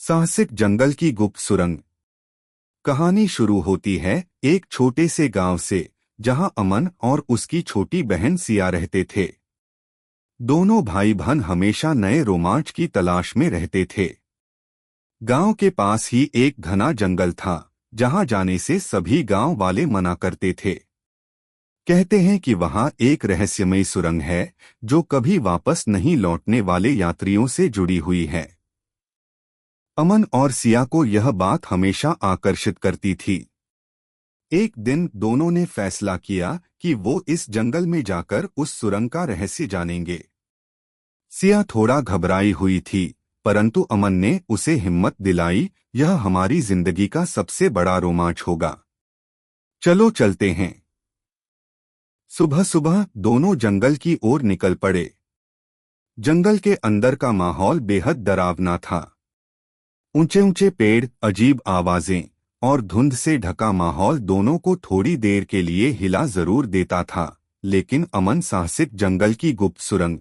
साहसिक जंगल की गुप्त सुरंग। कहानी शुरू होती है एक छोटे से गांव से, जहां अमन और उसकी छोटी बहन सिया रहते थे। दोनों भाई बहन हमेशा नए रोमांच की तलाश में रहते थे। गांव के पास ही एक घना जंगल था, जहां जाने से सभी गांव वाले मना करते थे। कहते हैं कि वहां एक रहस्यमयी सुरंग है, जो कभी वापस नहीं लौटने वाले यात्रियों से जुड़ी हुई है। अमन और सिया को यह बात हमेशा आकर्षित करती थी। एक दिन दोनों ने फैसला किया कि वो इस जंगल में जाकर उस सुरंग का रहस्य जानेंगे। सिया थोड़ा घबराई हुई थी, परंतु अमन ने उसे हिम्मत दिलाई, यह हमारी जिंदगी का सबसे बड़ा रोमांच होगा। चलो चलते हैं। सुबह सुबह दोनों जंगल की ओर निकल पड़े। जंगल के अंदर का माहौल बेहद डरावना था। ऊंचे ऊंचे पेड़, अजीब आवाजें और धुंध से ढका माहौल दोनों को थोड़ी देर के लिए हिला जरूर देता था, लेकिन अमन साहसिक जंगल की गुप्त सुरंग।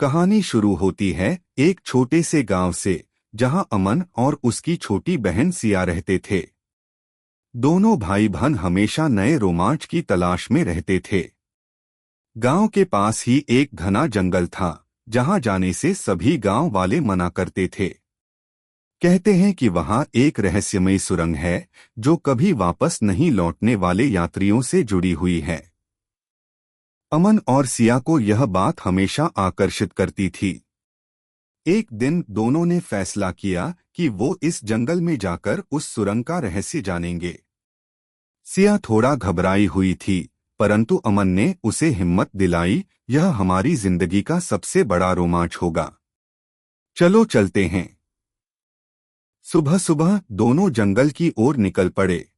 कहानी शुरू होती है एक छोटे से गांव से, जहां अमन और उसकी छोटी बहन सिया रहते थे। दोनों भाई बहन हमेशा नए रोमांच की तलाश में रहते थे। गांव के पास ही एक घना जंगल था, जहां जाने से सभी गांव वाले मना करते थे। कहते हैं कि वहां एक रहस्यमयी सुरंग है, जो कभी वापस नहीं लौटने वाले यात्रियों से जुड़ी हुई है। अमन और सिया को यह बात हमेशा आकर्षित करती थी। एक दिन दोनों ने फैसला किया कि वो इस जंगल में जाकर उस सुरंग का रहस्य जानेंगे। सिया थोड़ा घबराई हुई थी, परंतु अमन ने उसे हिम्मत दिलाई, यह हमारी जिंदगी का सबसे बड़ा रोमांच होगा। चलो चलते हैं। सुबह सुबह दोनों जंगल की ओर निकल पड़े।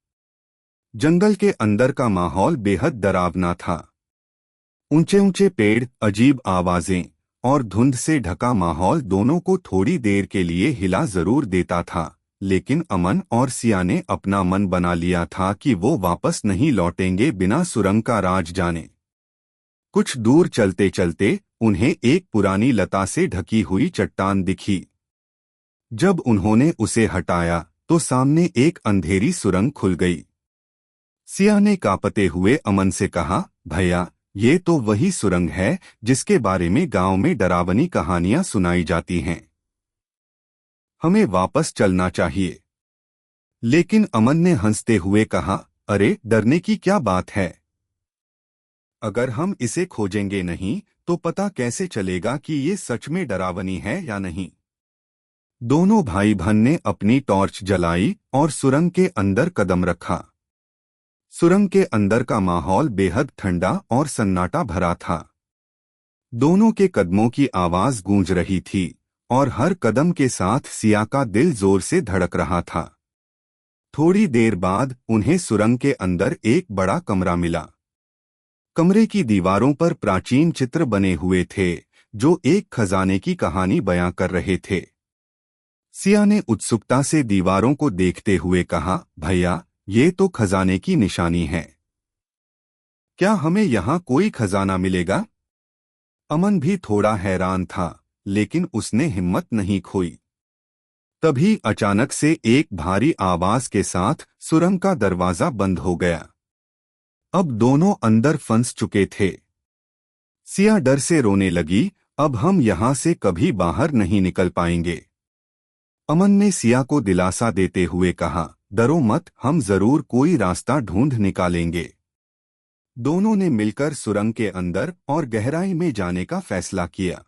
जंगल के अंदर का माहौल बेहद डरावना था। ऊंचे ऊंचे पेड़, अजीब आवाजें और धुंध से ढका माहौल दोनों को थोड़ी देर के लिए हिला जरूर देता था, लेकिन अमन और सिया ने अपना मन बना लिया था कि वो वापस नहीं लौटेंगे बिना सुरंग का राज जाने। कुछ दूर चलते चलते उन्हें एक पुरानी लता से ढकी हुई चट्टान दिखी। जब उन्होंने उसे हटाया तो सामने एक अंधेरी सुरंग खुल गई। सिया ने कांपते हुए अमन से कहा, भैया, ये तो वही सुरंग है जिसके बारे में गांव में डरावनी कहानियां सुनाई जाती हैं। हमें वापस चलना चाहिए। लेकिन अमन ने हंसते हुए कहा, अरे, डरने की क्या बात है? अगर हम इसे खोजेंगे नहीं तो पता कैसे चलेगा कि ये सच में डरावनी है या नहीं? दोनों भाई बहन ने अपनी टॉर्च जलाई और सुरंग के अंदर कदम रखा। सुरंग के अंदर का माहौल बेहद ठंडा और सन्नाटा भरा था। दोनों के कदमों की आवाज गूंज रही थी और हर कदम के साथ सिया का दिल जोर से धड़क रहा था। थोड़ी देर बाद उन्हें सुरंग के अंदर एक बड़ा कमरा मिला। कमरे की दीवारों पर प्राचीन चित्र बने हुए थे, जो एक खजाने की कहानी बयां कर रहे थे। सिया ने उत्सुकता से दीवारों को देखते हुए कहा, भैया, ये तो खजाने की निशानी है। क्या हमें यहाँ कोई खजाना मिलेगा? अमन भी थोड़ा हैरान था, लेकिन उसने हिम्मत नहीं खोई। तभी अचानक से एक भारी आवाज के साथ सुरंग का दरवाजा बंद हो गया। अब दोनों अंदर फंस चुके थे। सिया डर से रोने लगी, अब हम यहाँ से कभी बाहर नहीं निकल पाएंगे। अमन ने सिया को दिलासा देते हुए कहा, डरो मत, हम जरूर कोई रास्ता ढूंढ निकालेंगे। दोनों ने मिलकर सुरंग के अंदर और गहराई में जाने का फैसला किया।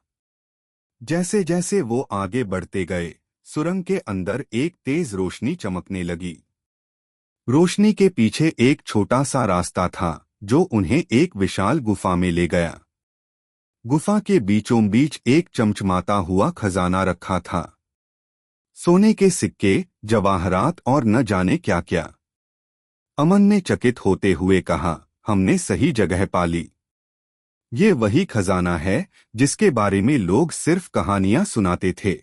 जैसे जैसे वो आगे बढ़ते गए, सुरंग के अंदर एक तेज रोशनी चमकने लगी। रोशनी के पीछे एक छोटा सा रास्ता था, जो उन्हें एक विशाल गुफा में ले गया। गुफा के बीचों बीच एक चमचमाता हुआ खजाना रखा था। सोने के सिक्के, जवाहरात और न जाने क्या क्या। अमन ने चकित होते हुए कहा, हमने सही जगह पा ली। ये वही खजाना है जिसके बारे में लोग सिर्फ कहानियां सुनाते थे।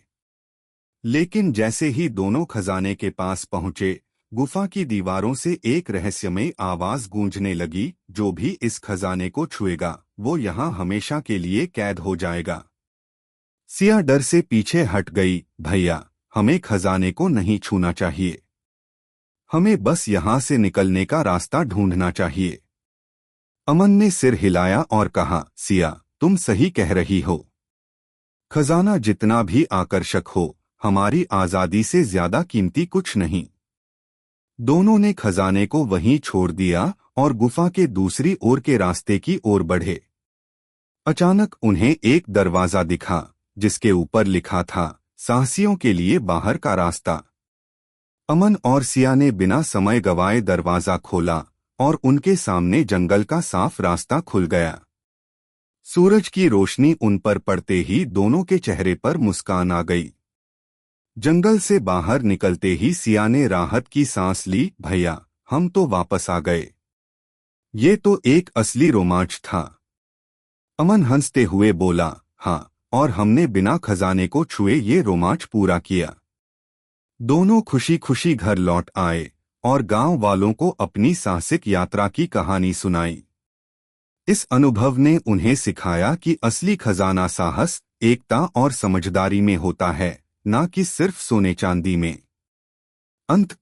लेकिन जैसे ही दोनों खजाने के पास पहुंचे, गुफा की दीवारों से एक रहस्यमय आवाज गूंजने लगी, जो भी इस खजाने को छुएगा वो यहाँ हमेशा के लिए कैद हो जाएगा। सिया डर से पीछे हट गई, भैया, हमें खजाने को नहीं छूना चाहिए। हमें बस यहाँ से निकलने का रास्ता ढूंढना चाहिए। अमन ने सिर हिलाया और कहा, सिया, तुम सही कह रही हो। खजाना जितना भी आकर्षक हो, हमारी आजादी से ज्यादा कीमती कुछ नहीं। दोनों ने खजाने को वहीं छोड़ दिया और गुफा के दूसरी ओर के रास्ते की ओर बढ़े। अचानक उन्हें एक दरवाजा दिखा, जिसके ऊपर लिखा था, साहसियों के लिए बाहर का रास्ता। अमन और सिया ने बिना समय गवाए दरवाजा खोला और उनके सामने जंगल का साफ रास्ता खुल गया। सूरज की रोशनी उन पर पड़ते ही दोनों के चेहरे पर मुस्कान आ गई। जंगल से बाहर निकलते ही सिया ने राहत की सांस ली। भैया, हम तो वापस आ गए। ये तो एक असली रोमांच था। अमन हंसते हुए बोला, हाँ, और हमने बिना खजाने को छुए ये रोमांच पूरा किया। दोनों खुशी खुशी घर लौट आए और गांव वालों को अपनी साहसिक यात्रा की कहानी सुनाई। इस अनुभव ने उन्हें सिखाया कि असली खजाना साहस, एकता और समझदारी में होता है, न कि सिर्फ सोने चांदी में। अंत।